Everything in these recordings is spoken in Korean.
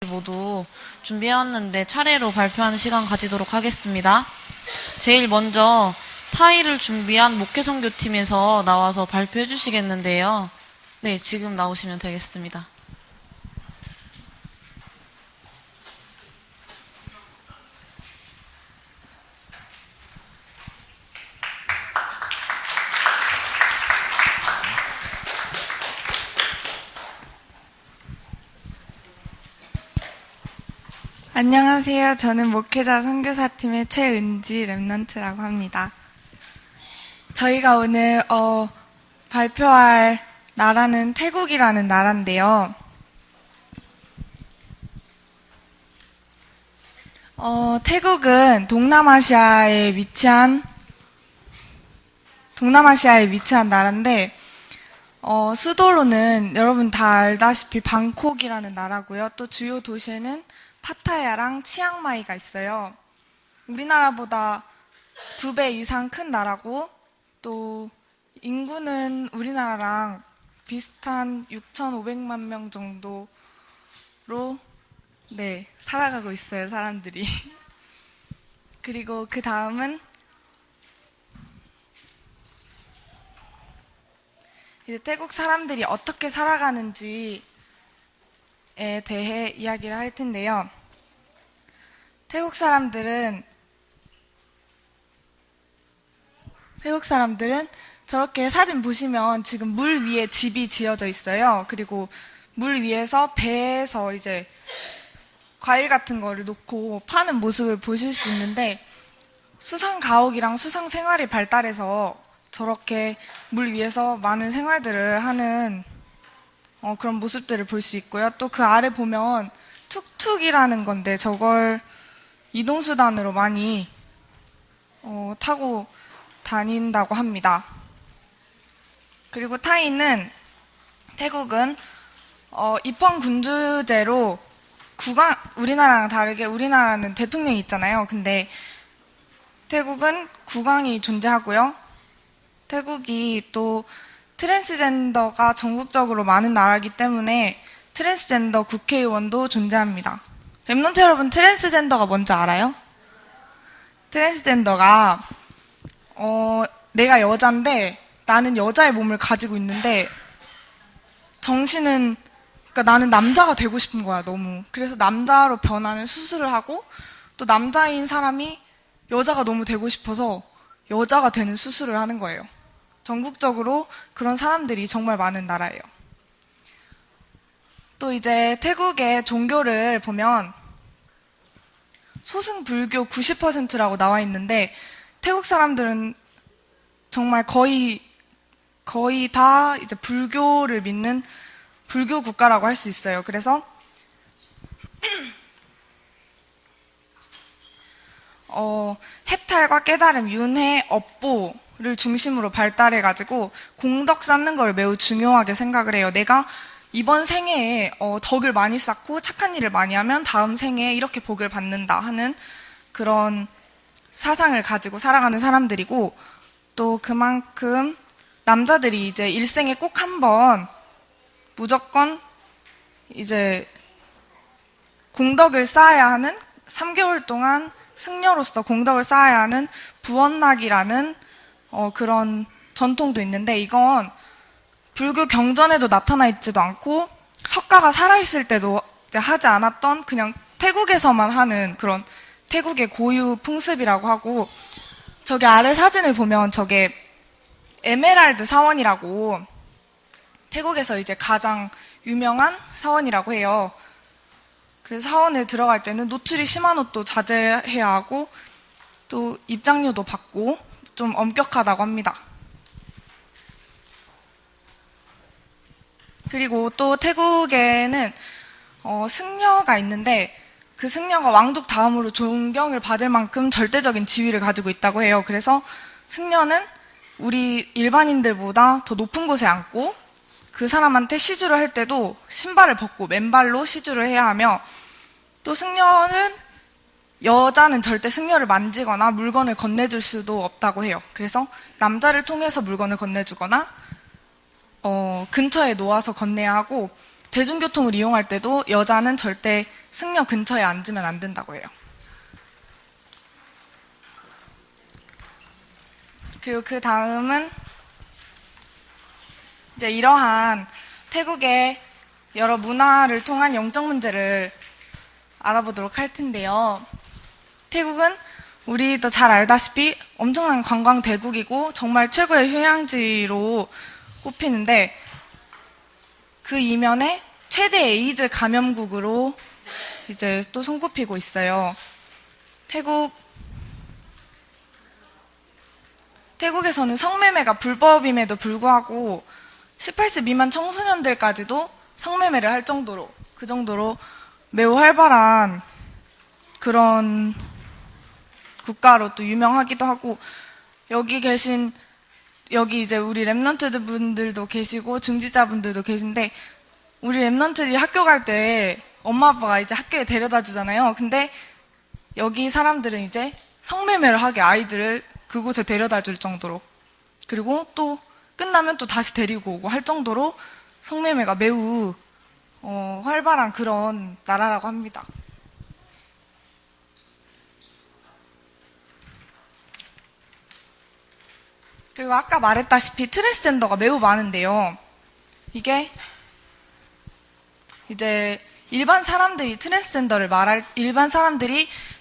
모두 준비해왔는데 차례로 발표하는 시간 가지도록 하겠습니다. 제일 먼저 타일을 준비한 목회선교팀에서 나와서 발표해 주시겠는데요. 네, 지금 나오시면 되겠습니다. 안녕하세요. 저는 목회자 선교사팀의 최은지 랩넌트라고 합니다. 저희가 오늘 발표할 나라는 태국이라는 나라인데요. 태국은 동남아시아에 위치한 나라인데 수도로는 여러분 다 알다시피 방콕이라는 나라고요. 또 주요 도시에는 파타야랑 치앙마이가 있어요. 우리나라보다 2배 이상 큰 나라고 또 인구는 우리나라랑 비슷한 6,500만 명 정도로 살아가고 있어요, 사람들이. 그리고 그 다음은 이제 태국 사람들이 어떻게 살아가는지에 대해 이야기를 할 텐데요. 태국 사람들은 저렇게 사진 보시면 지금 물 위에 집이 지어져 있어요. 그리고 물 위에서 배에서 이제 과일 같은 거를 놓고 파는 모습을 보실 수 있는데 수상 가옥이랑 수상 생활이 발달해서 저렇게 물 위에서 많은 생활들을 하는 그런 모습들을 볼 수 있고요. 또 그 아래 보면 툭툭이라는 건데 저걸 이동수단으로 많이 타고 다닌다고 합니다. 그리고 태국은 입헌군주제로 우리나라랑 다르게 우리나라는 대통령이 있잖아요. 근데 태국은 국왕이 존재하고요. 태국이 또 트랜스젠더가 전국적으로 많은 나라이기 때문에 트랜스젠더 국회의원도 존재합니다. 랩넌트 여러분, 트랜스젠더가 뭔지 알아요? 트랜스젠더가 내가 여잔데 나는 여자의 몸을 가지고 있는데 그러니까 나는 남자가 되고 싶은 거야, 너무. 그래서 남자로 변하는 수술을 하고 또 남자인 사람이 여자가 너무 되고 싶어서 여자가 되는 수술을 하는 거예요. 전국적으로 그런 사람들이 정말 많은 나라예요. 또 이제 태국의 종교를 보면 소승불교 90%라고 나와 있는데 태국 사람들은 정말 거의 다 이제 불교를 믿는 불교 국가라고 할 수 있어요. 그래서 해탈과 깨달음, 윤회, 업보를 중심으로 발달해가지고 공덕 쌓는 걸 매우 중요하게 생각을 해요. 내가 이번 생애에 덕을 많이 쌓고 착한 일을 많이 하면 다음 생애에 이렇게 복을 받는다 하는 그런 사상을 가지고 살아가는 사람들이고 또 그만큼 남자들이 이제 일생에 꼭 한번 무조건 이제 공덕을 쌓아야 하는 3개월 동안 승려로서 공덕을 쌓아야 하는 부원락이라는 그런 전통도 있는데 이건 불교 경전에도 나타나 있지도 않고 석가가 살아있을 때도 하지 않았던 그냥 태국에서만 하는 그런 태국의 고유 풍습이라고 하고 저기 아래 사진을 보면 저게 에메랄드 사원이라고 태국에서 이제 가장 유명한 사원이라고 해요. 그래서 사원에 들어갈 때는 노출이 심한 옷도 자제해야 하고 또 입장료도 받고 좀 엄격하다고 합니다. 그리고 또 태국에는 승려가 있는데 그 승려가 왕족 다음으로 존경을 받을 만큼 절대적인 지위를 가지고 있다고 해요. 그래서 승려는 우리 일반인들보다 더 높은 곳에 앉고 그 사람한테 시주를 할 때도 신발을 벗고 맨발로 시주를 해야 하며 또 여자는 절대 승려를 만지거나 물건을 건네줄 수도 없다고 해요. 그래서 남자를 통해서 물건을 건네주거나 근처에 놓아서 건네야 하고 대중교통을 이용할 때도 여자는 절대 승려 근처에 앉으면 안 된다고 해요. 그리고 그 다음은 이제 이러한 태국의 여러 문화를 통한 영적 문제를 알아보도록 할 텐데요. 태국은 우리도 잘 알다시피 엄청난 관광 대국이고 정말 최고의 휴양지로 꼽히는데 그 이면에 최대 에이즈 감염국으로 이제 또 손꼽히고 있어요. 태국에서는 성매매가 불법임에도 불구하고 18세 미만 청소년들까지도 성매매를 할 정도로 그 정도로 매우 활발한 그런 국가로 또 유명하기도 하고 여기 이제 우리 랩런트 분들도 계시고 중지자분들도 계신데 우리 랩런트들이 학교 갈 때 엄마 아빠가 이제 학교에 데려다 주잖아요. 근데 여기 사람들은 이제 성매매를 하게 아이들을 그곳에 데려다 줄 정도로 그리고 또 끝나면 또 다시 데리고 오고 할 정도로 성매매가 매우 활발한 그런 나라라고 합니다. 그리고 아까 말했다시피 트랜스젠더가 매우 많은데요. 이게 이제 일반 사람들이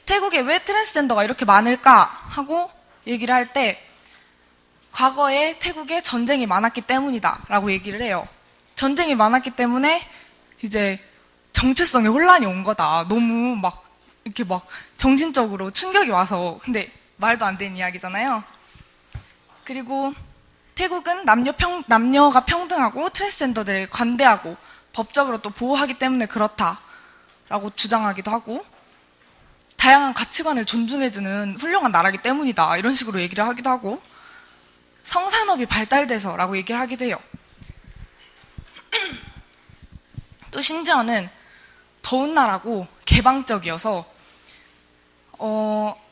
태국에 왜 트랜스젠더가 이렇게 많을까 하고 얘기를 할 때 과거에 태국에 전쟁이 많았기 때문이다 라고 얘기를 해요. 전쟁이 많았기 때문에 이제 정체성에 혼란이 온 거다. 너무 이렇게 정신적으로 충격이 와서. 근데 말도 안 되는 이야기잖아요. 그리고 태국은 남녀가 평등하고 트랜스젠더들을 관대하고 법적으로 또 보호하기 때문에 그렇다라고 주장하기도 하고 다양한 가치관을 존중해주는 훌륭한 나라이기 때문이다 이런 식으로 얘기를 하기도 하고 성산업이 발달돼서라고 얘기를 하기도 해요. 또 심지어는 더운 나라고 개방적이어서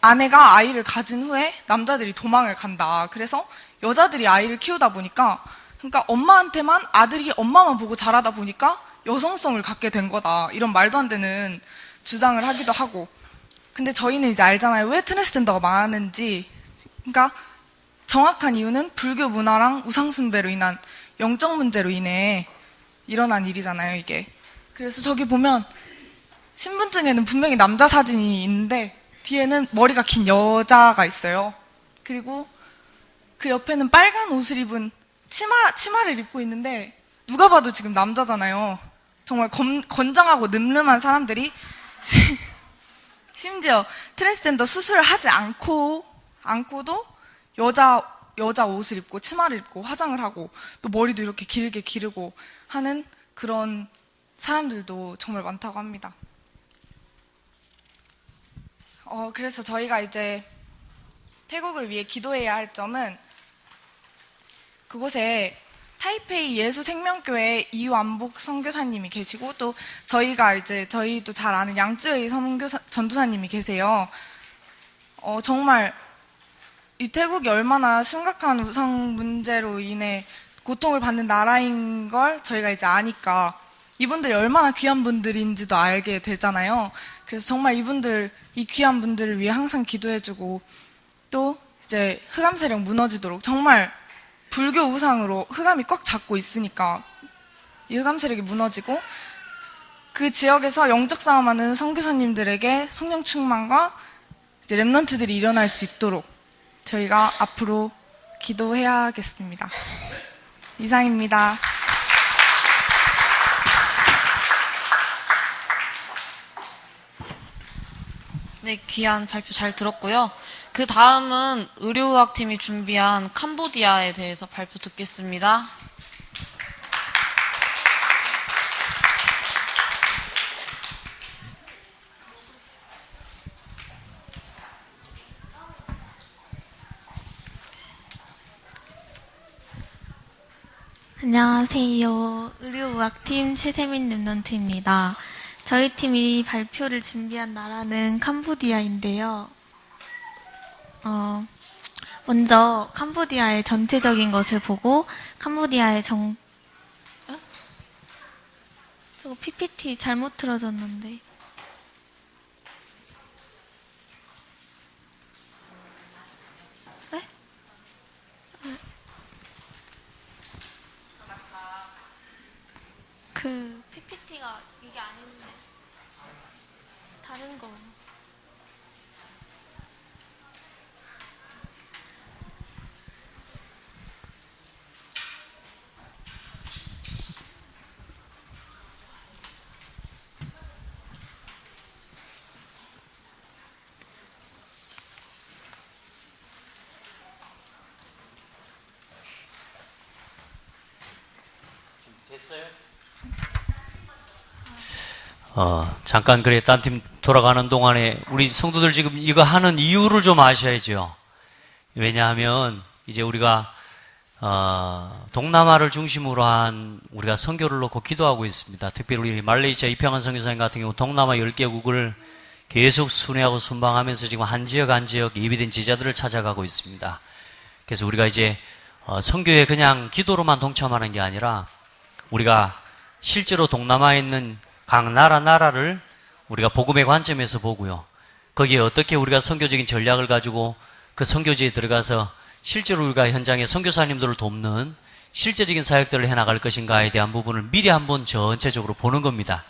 아내가 아이를 가진 후에 남자들이 도망을 간다. 그래서 여자들이 아이를 키우다 보니까 그러니까 엄마한테만 아들이 엄마만 보고 자라다 보니까 여성성을 갖게 된 거다. 이런 말도 안 되는 주장을 하기도 하고. 근데 저희는 이제 알잖아요. 왜 트랜스젠더가 많은지. 그러니까 정확한 이유는 불교 문화랑 우상숭배로 인한 영적 문제로 인해 일어난 일이잖아요, 이게. 그래서 저기 보면 신분증에는 분명히 남자 사진이 있는데 뒤에는 머리가 긴 여자가 있어요. 그리고 그 옆에는 빨간 옷을 입은 치마를 입고 있는데 누가 봐도 지금 남자잖아요. 정말 건장하고 늠름한 사람들이 심지어 트랜스젠더 수술을 하지 않고도 여자 옷을 입고 치마를 입고 화장을 하고 또 머리도 이렇게 길게 기르고 하는 그런 사람들도 정말 많다고 합니다. 그래서 저희가 이제 태국을 위해 기도해야 할 점은 그곳에 타이페이 예수생명교회 이완복 선교사님이 계시고 또 저희도 잘 아는 양쯔의 전도사님이 계세요. 정말 이 태국이 얼마나 심각한 우상 문제로 인해 고통을 받는 나라인 걸 저희가 이제 아니까 이분들이 얼마나 귀한 분들인지도 알게 되잖아요. 그래서 정말 이 귀한 분들을 위해 항상 기도해주고 또 이제 흑암 세력 무너지도록 정말 불교 우상으로 흑암이 꽉 잡고 있으니까 이 흑암 세력이 무너지고 그 지역에서 영적 싸움하는 선교사님들에게 성령 충만과 이제 랩런트들이 일어날 수 있도록 저희가 앞으로 기도해야겠습니다. 이상입니다. 네, 귀한 발표 잘 들었고요. 그 다음은 의료의학팀이 준비한 캄보디아에 대해서 발표 듣겠습니다. 안녕하세요. 의료의학팀 최세민 랩런트입니다. 저희 팀이 발표를 준비한 나라는 캄보디아인데요. 먼저 캄보디아의 전체적인 것을 보고 캄보디아의 저거 PPT 잘못 틀어졌는데. 네? 그 PPT가 이게 아닌데 다른 거. 됐어요? 잠깐 그래 딴 팀 돌아가는 동안에 우리 성도들 지금 이거 하는 이유를 좀 아셔야죠. 왜냐하면 이제 우리가 동남아를 중심으로 한 우리가 선교를 놓고 기도하고 있습니다. 특별히 우리 말레이시아 이평한 선교사님 같은 경우 동남아 10개국을 계속 순회하고 순방하면서 지금 한 지역 한 지역 예비된 제자들을 찾아가고 있습니다. 그래서 우리가 이제 선교에 그냥 기도로만 동참하는 게 아니라 우리가 실제로 동남아에 있는 각 나라를 우리가 복음의 관점에서 보고요. 거기에 어떻게 우리가 선교적인 전략을 가지고 그 선교지에 들어가서 실제로 우리가 현장에 선교사님들을 돕는 실제적인 사역들을 해나갈 것인가에 대한 부분을 미리 한번 전체적으로 보는 겁니다.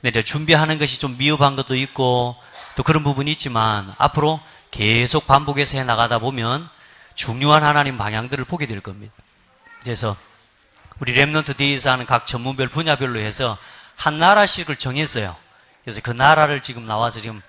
근데 이제 준비하는 것이 좀 미흡한 것도 있고 또 그런 부분이 있지만 앞으로 계속 반복해서 해나가다 보면 중요한 하나님 방향들을 보게 될 겁니다. 그래서 우리 랩넌트 데이에서 하는 각 전문별 분야별로 해서 한 나라씩을 정했어요. 그래서 그 나라를 지금 나와서 지금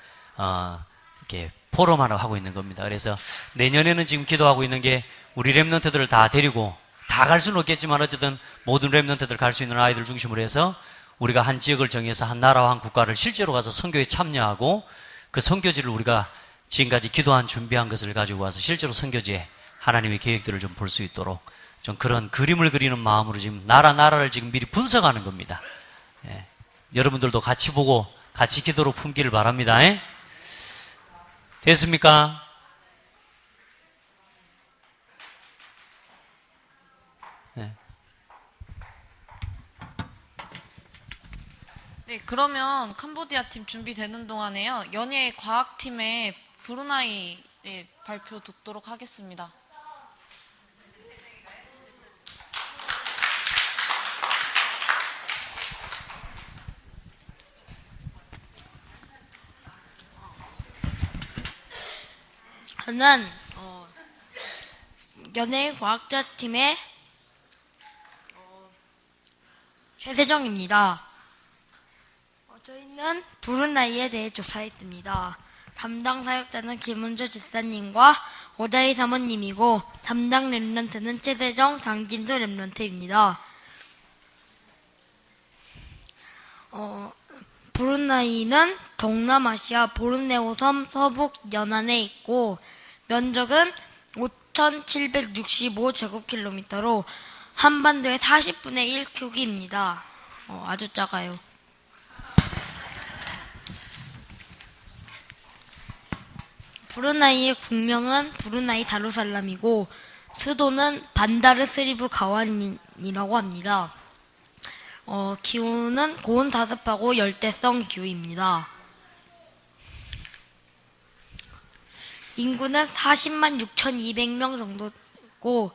이렇게 포럼 하나 하고 있는 겁니다. 그래서 내년에는 지금 기도하고 있는 게 우리 랩넌트들을 다 데리고 다 갈 수는 없겠지만 어쨌든 모든 랩넌트들 갈 수 있는 아이들 중심으로 해서 우리가 한 지역을 정해서 한 나라와 한 국가를 실제로 가서 선교에 참여하고 그 선교지를 우리가 지금까지 기도한 준비한 것을 가지고 와서 실제로 선교지에 하나님의 계획들을 좀 볼 수 있도록 좀 그런 그림을 그리는 마음으로 지금 나라를 지금 미리 분석하는 겁니다. 예. 여러분들도 같이 보고 같이 기도로 품기를 바랍니다. 예? 됐습니까? 예. 네, 그러면 캄보디아 팀 준비되는 동안에요. 연예 과학팀의 브루나이 발표 듣도록 하겠습니다. 저는 연예과학자 팀의 최세정입니다. 저희는 브루나이에 대해 조사했습니다. 담당 사역자는 김은주 집사님과 오다희 사모님이고 담당 랩런트는 최세정, 장진수 랩런트입니다. 브루나이는 동남아시아 보르네오 섬 서북 연안에 있고 면적은 5,765제곱킬로미터로 한반도의 40분의 1 크기입니다. 아주 작아요. 브루나이의 국명은 브루나이 다루살람이고 수도는 반다르 스리브 가완이라고 합니다. 기후는 고온 다습하고 열대성 기후입니다. 인구는 40만 6,200명 정도고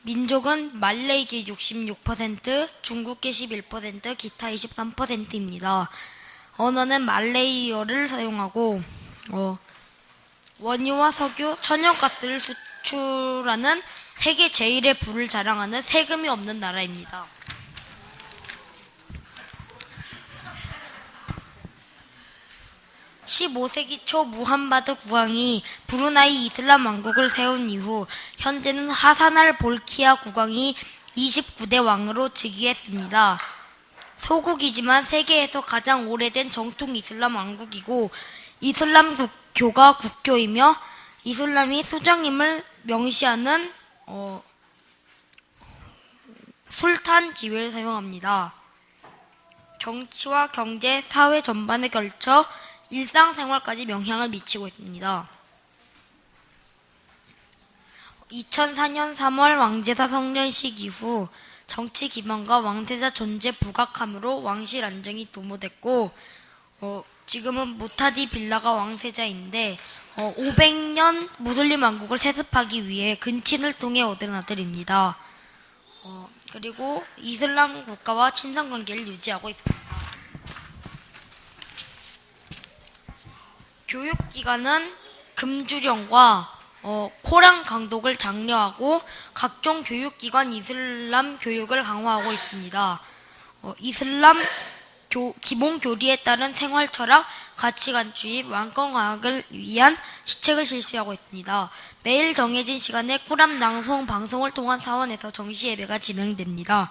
민족은 말레이계 66%, 중국계 11%, 기타 23%입니다. 언어는 말레이어를 사용하고 원유와 석유, 천연가스를 수출하는 세계 제1의 부를 자랑하는 세금이 없는 나라입니다. 15세기 초 무함마드 국왕이 브루나이 이슬람 왕국을 세운 이후 현재는 하산 볼키아 국왕이 29대 왕으로 즉위했습니다. 소국이지만 세계에서 가장 오래된 정통 이슬람 왕국이고 이슬람 교가 국교이며 이슬람이 수장임을 명시하는 술탄 지위를 사용합니다. 정치와 경제, 사회 전반에 걸쳐 일상생활까지 영향을 미치고 있습니다. 2004년 3월 왕제사 성년식 이후 정치 기반과 왕세자 존재 부각함으로 왕실 안정이 도모됐고 지금은 무타디 빌라가 왕세자인데 500년 무슬림 왕국을 세습하기 위해 근친을 통해 얻은 아들입니다. 그리고 이슬람 국가와 친선 관계를 유지하고 있습니다. 교육기관은 금주령과 코란 강독을 장려하고 각종 교육기관 이슬람 교육을 강화하고 있습니다. 이슬람 기본 교리에 따른 생활 철학, 가치관 주입, 왕권과학을 위한 시책을 실시하고 있습니다. 매일 정해진 시간에 꾸람 낭송 방송을 통한 사원에서 정시 예배가 진행됩니다.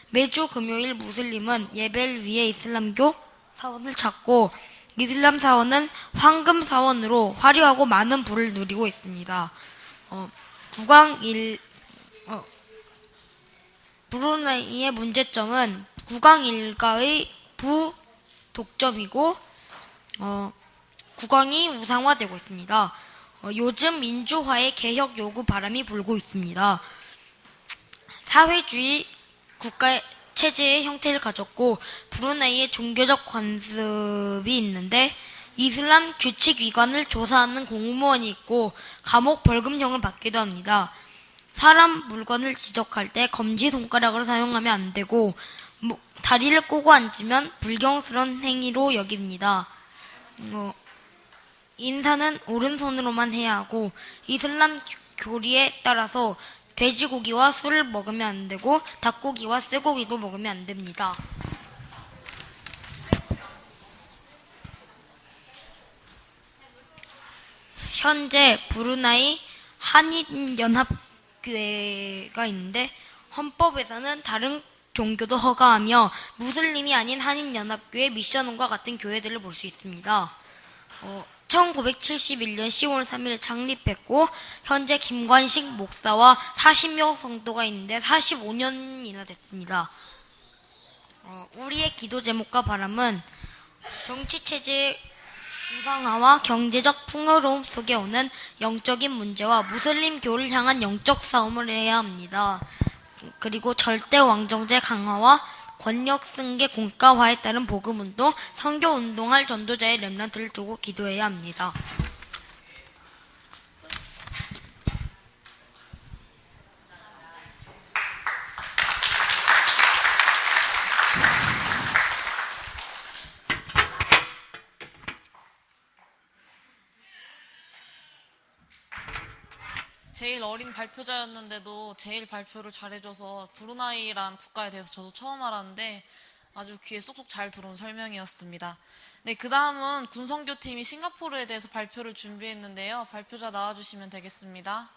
매주 금요일 무슬림은 예배를 위해 이슬람교 사원을 찾고 이슬람 사원은 황금 사원으로 화려하고 많은 부를 누리고 있습니다. 브루나이의 문제점은 국왕 일가의 부독점이고 국왕이 우상화되고 있습니다. 요즘 민주화의 개혁 요구 바람이 불고 있습니다. 사회주의 국가 체제의 형태를 가졌고 브루나이에 종교적 관습이 있는데 이슬람 규칙위관을 조사하는 공무원이 있고 감옥 벌금형을 받기도 합니다. 사람 물건을 지적할 때 검지손가락을 사용하면 안 되고 다리를 꼬고 앉으면 불경스러운 행위로 여깁니다. 인사는 오른손으로만 해야 하고 이슬람 교리에 따라서 돼지고기와 술을 먹으면 안 되고 닭고기와 쇠고기도 먹으면 안 됩니다. 현재 브루나이 한인연합교회가 있는데 헌법에서는 다른 종교도 허가하며 무슬림이 아닌 한인연합교회 미션원과 같은 교회들을 볼 수 있습니다. 1971년 10월 3일 창립했고 현재 김관식 목사와 40명 성도가 있는데 45년이나 됐습니다. 우리의 기도 제목과 바람은 정치체제의 우상화와 경제적 풍요로움 속에 오는 영적인 문제와 무슬림교를 향한 영적 싸움을 해야 합니다. 그리고 절대 왕정제 강화와 권력 승계 공가화에 따른 복음운동, 선교운동할 전도자의 렘넌트를 두고 기도해야 합니다. 제일 어린 발표자였는데도 제일 발표를 잘해줘서 브루나이란 국가에 대해서 저도 처음 알았는데 아주 귀에 쏙쏙 잘 들어온 설명이었습니다. 네, 그 다음은 군선교팀이 싱가포르에 대해서 발표를 준비했는데요. 발표자 나와주시면 되겠습니다.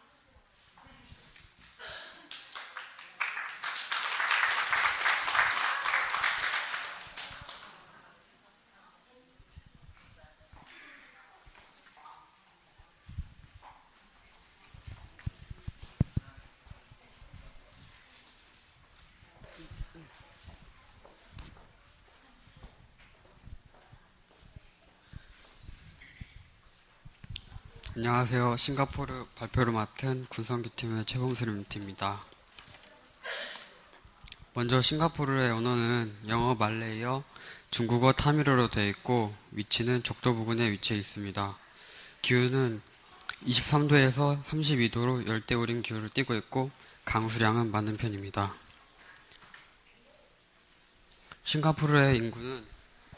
안녕하세요. 싱가포르 발표를 맡은 군선교팀의 최범수입니다. 먼저 싱가포르의 언어는 영어, 말레이어, 중국어, 타밀어로 되어 있고 위치는 적도 부근에 위치해 있습니다. 기후는 23도에서 32도로 열대우림 기후를 띠고 있고 강수량은 많은 편입니다. 싱가포르의 인구는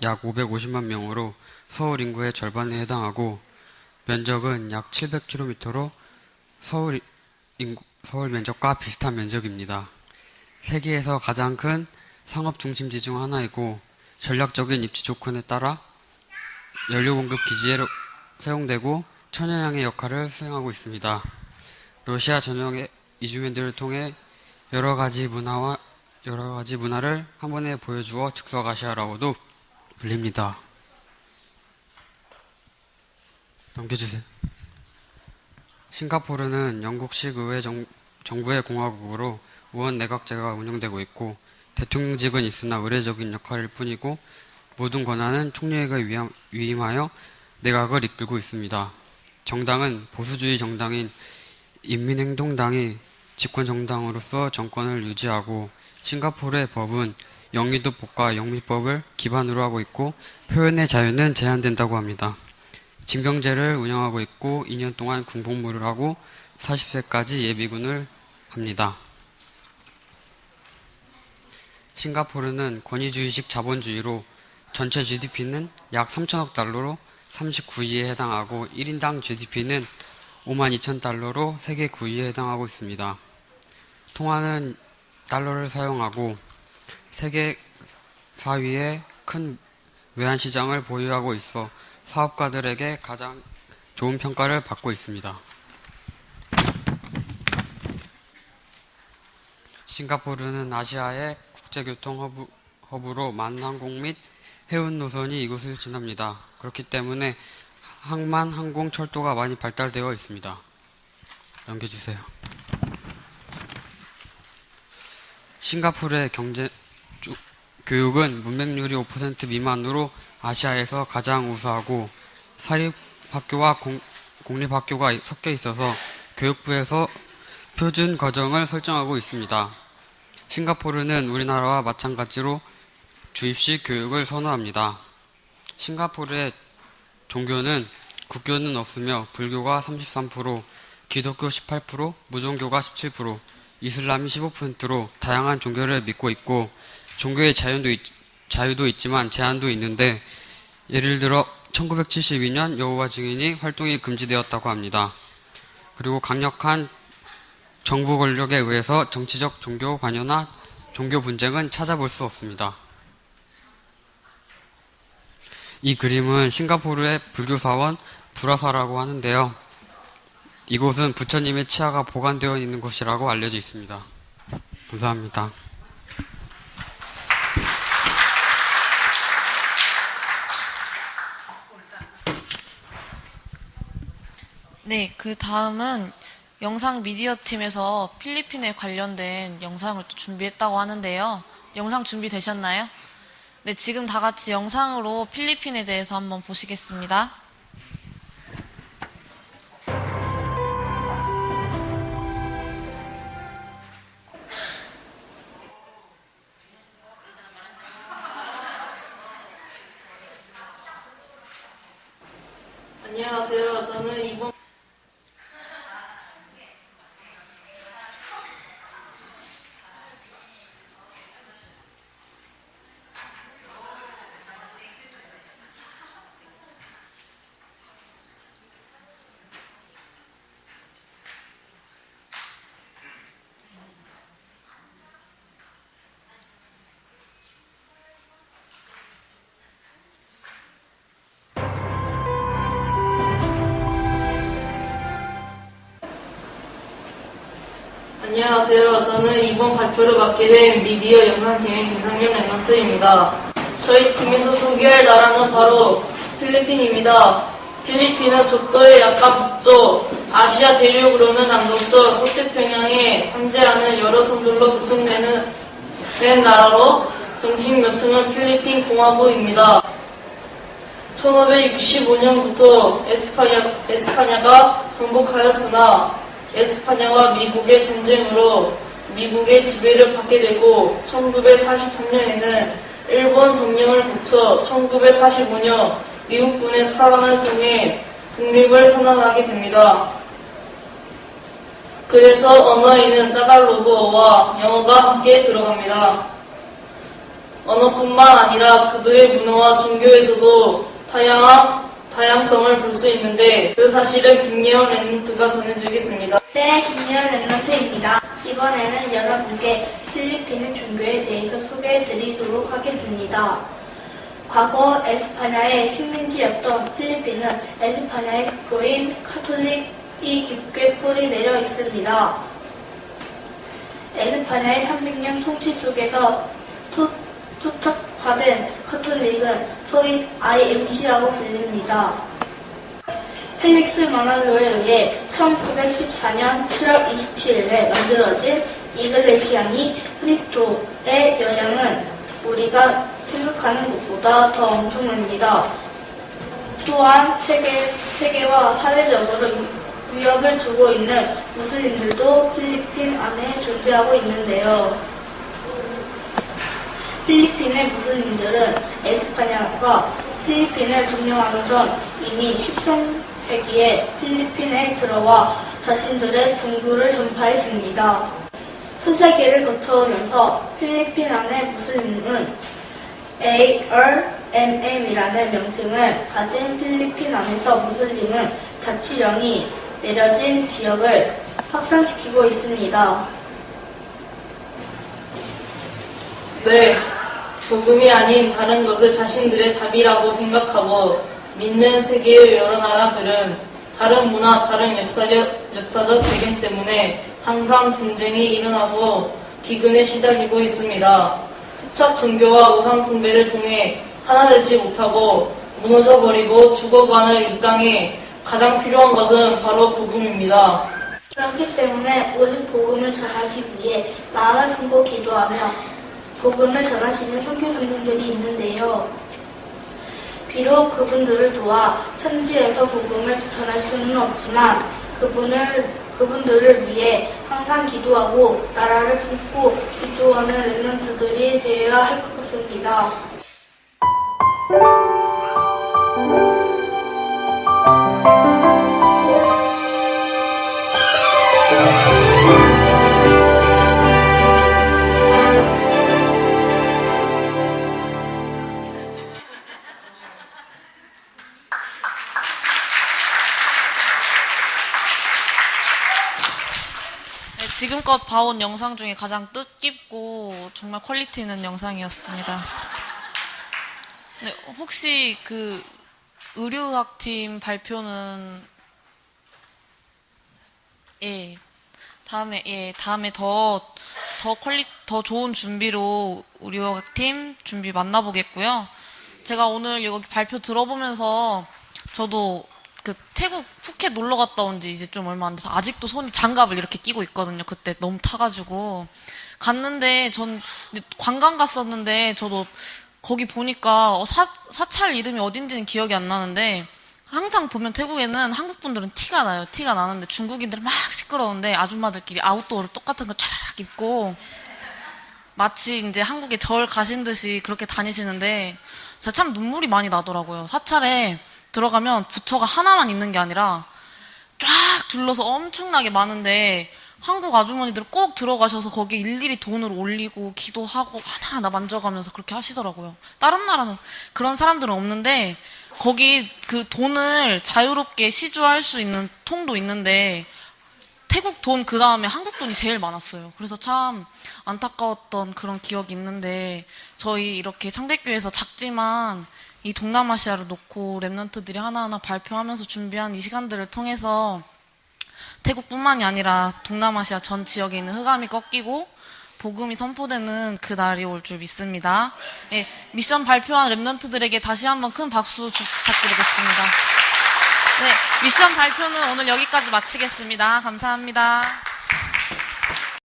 약 550만 명으로 서울 인구의 절반에 해당하고 면적은 약 700km로 서울 면적과 비슷한 면적입니다. 세계에서 가장 큰 상업 중심지 중 하나이고 전략적인 입지 조건에 따라 연료 공급 기지에 사용되고 천연향의 역할을 수행하고 있습니다. 러시아 전역의 이주민들을 통해 여러 가지 문화를 한 번에 보여주어 즉석아시아라고도 불립니다. 넘겨주세요. 싱가포르는 영국식 의회 정부의 공화국으로 우원 내각제가 운영되고 있고 대통령직은 있으나 의례적인 역할일 뿐이고 모든 권한은 총리에게 위임하여 내각을 이끌고 있습니다. 정당은 보수주의 정당인 인민행동당이 집권 정당으로서 정권을 유지하고 싱가포르의 법은 영미도법과 영미법을 기반으로 하고 있고 표현의 자유는 제한된다고 합니다. 징병제를 운영하고 있고 2년 동안 군복무를 하고 40세까지 예비군을 합니다. 싱가포르는 권위주의식 자본주의로 전체 GDP는 약 3천억 달러로 39위에 해당하고 1인당 GDP는 5만 2천 달러로 세계 9위에 해당하고 있습니다. 통화는 달러를 사용하고 세계 4위의 큰 외환시장을 보유하고 있어 사업가들에게 가장 좋은 평가를 받고 있습니다. 싱가포르는 아시아의 국제교통 허브로 많은 항공 및 해운 노선이 이곳을 지납니다. 그렇기 때문에 항만, 항공, 철도가 많이 발달되어 있습니다. 넘겨주세요. 싱가포르의 교육은 문맹률이 5% 미만으로 아시아에서 가장 우수하고 사립학교와 공립학교가 섞여 있어서 교육부에서 표준 과정을 설정하고 있습니다. 싱가포르는 우리나라와 마찬가지로 주입식 교육을 선호합니다. 싱가포르의 종교는 국교는 없으며 불교가 33%, 기독교 18%, 무종교가 17%, 이슬람이 15%로 다양한 종교를 믿고 있고 종교의 자유도 있지만 제한도 있는데 예를 들어 1972년 여호와 증인이 활동이 금지되었다고 합니다. 그리고 강력한 정부 권력에 의해서 정치적 종교 관여나 종교 분쟁은 찾아볼 수 없습니다. 이 그림은 싱가포르의 불교사원 불화사라고 하는데요. 이곳은 부처님의 치아가 보관되어 있는 곳이라고 알려져 있습니다. 감사합니다. 네, 그 다음은 영상 미디어 팀에서 필리핀에 관련된 영상을 또 준비했다고 하는데요. 영상 준비되셨나요? 네, 지금 다 같이 영상으로 필리핀에 대해서 한번 보시겠습니다. 안녕하세요. 저는 이번 안녕하세요. 저는 이번 발표를 맡게 된 미디어 영상팀의 김상현 랩런트입니다. 저희 팀에서 소개할 나라는 바로 필리핀입니다. 필리핀은 적도의 약간 북쪽, 아시아 대륙으로는 남동쪽 서태평양에 산재하는 여러 섬들로 구성되는 나라로 정식 명칭은 필리핀 공화국입니다. 1565년부터 에스파냐가 정복하였으나 에스파냐와 미국의 전쟁으로 미국의 지배를 받게 되고 1943년에는 일본 점령을 거쳐 1945년 미국군의 탈환을 통해 독립을 선언하게 됩니다. 그래서 언어에는 따갈로그어와 영어가 함께 들어갑니다. 언어뿐만 아니라 그들의 문화와 종교에서도 다양성을 볼 수 있는데 그 사실은 김예원 랩런트가 전해주겠습니다. 네, 김예원 랩런트입니다. 이번에는 여러분께 필리핀의 종교에 대해서 소개해드리도록 하겠습니다. 과거 에스파냐의 식민지였던 필리핀은 에스파냐의 국교인 카톨릭이 깊게 뿌리 내려 있습니다. 에스파냐의 300년 통치 속에서 토착화된 카톨릭은 소위 IMC라고 불립니다. 펠릭스 마날로에 의해 1914년 7월 27일에 만들어진 이글레시아니 크리스토의 영향은 우리가 생각하는 것보다 더 엄청납니다. 또한 세계와 사회적으로 위협을 주고 있는 무슬림들도 필리핀 안에 존재하고 있는데요. 필리핀의 무슬림들은 에스파냐가 필리핀을 점령하기 전 이미 13세기에 필리핀에 들어와 자신들의 종교를 전파했습니다. 수세기를 거쳐오면서 필리핀 안의 무슬림은 ARMM이라는 명칭을 가진 필리핀 안에서 무슬림은 자치령이 내려진 지역을 확산시키고 있습니다. 네, 복음이 아닌 다른 것을 자신들의 답이라고 생각하고 믿는 세계의 여러 나라들은 다른 문화, 다른 역사적 배경 때문에 항상 분쟁이 일어나고 기근에 시달리고 있습니다. 토착 종교와 우상 숭배를 통해 하나 되지 못하고 무너져버리고 죽어가는 이 땅에 가장 필요한 것은 바로 복음입니다. 그렇기 때문에 오직 복음을 전하기 위해 마음을 품고 기도하며 복음을 전하시는 선교사님들이 있는데요. 비록 그분들을 도와 현지에서 복음을 전할 수는 없지만 그분들을 위해 항상 기도하고 나라를 품고 기도하는 랩런트들이 되어야 할 것 같습니다. 네, 지금껏 봐온 영상 중에 가장 뜻깊고 정말 퀄리티 있는 영상이었습니다. 네, 혹시 그 의료의학팀 발표는 다음에 더 좋은 준비로 의료의학팀 준비 만나보겠고요. 제가 오늘 여기 발표 들어보면서 저도 그 태국 푸켓 놀러 갔다 온 지 이제 좀 얼마 안 돼서 아직도 손이 장갑을 이렇게 끼고 있거든요. 그때 너무 타가지고 갔는데 전 관광 갔었는데 저도 거기 보니까 사찰 이름이 어딘지는 기억이 안 나는데 항상 보면 태국에는 한국 분들은 티가 나요. 티가 나는데 중국인들은 막 시끄러운데 아줌마들끼리 아웃도어를 똑같은 거 촤라락 입고 마치 이제 한국에 절 가신 듯이 그렇게 다니시는데 제가 참 눈물이 많이 나더라고요. 사찰에 들어가면 부처가 하나만 있는 게 아니라 쫙 둘러서 엄청나게 많은데 한국 아주머니들 꼭 들어가셔서 거기 일일이 돈을 올리고 기도하고 하나하나 만져가면서 그렇게 하시더라고요. 다른 나라는 그런 사람들은 없는데 거기 그 돈을 자유롭게 시주할 수 있는 통도 있는데 태국 돈 그 다음에 한국 돈이 제일 많았어요. 그래서 참 안타까웠던 그런 기억이 있는데 저희 이렇게 창대교회에서 작지만 이 동남아시아를 놓고 랩런트들이 하나하나 발표하면서 준비한 이 시간들을 통해서 태국뿐만이 아니라 동남아시아 전 지역에 있는 흑암이 꺾이고 복음이 선포되는 그 날이 올 줄 믿습니다. 예, 미션 발표한 랩런트들에게 다시 한번 큰 박수 부탁드리겠습니다. 네, 미션 발표는 오늘 여기까지 마치겠습니다. 감사합니다.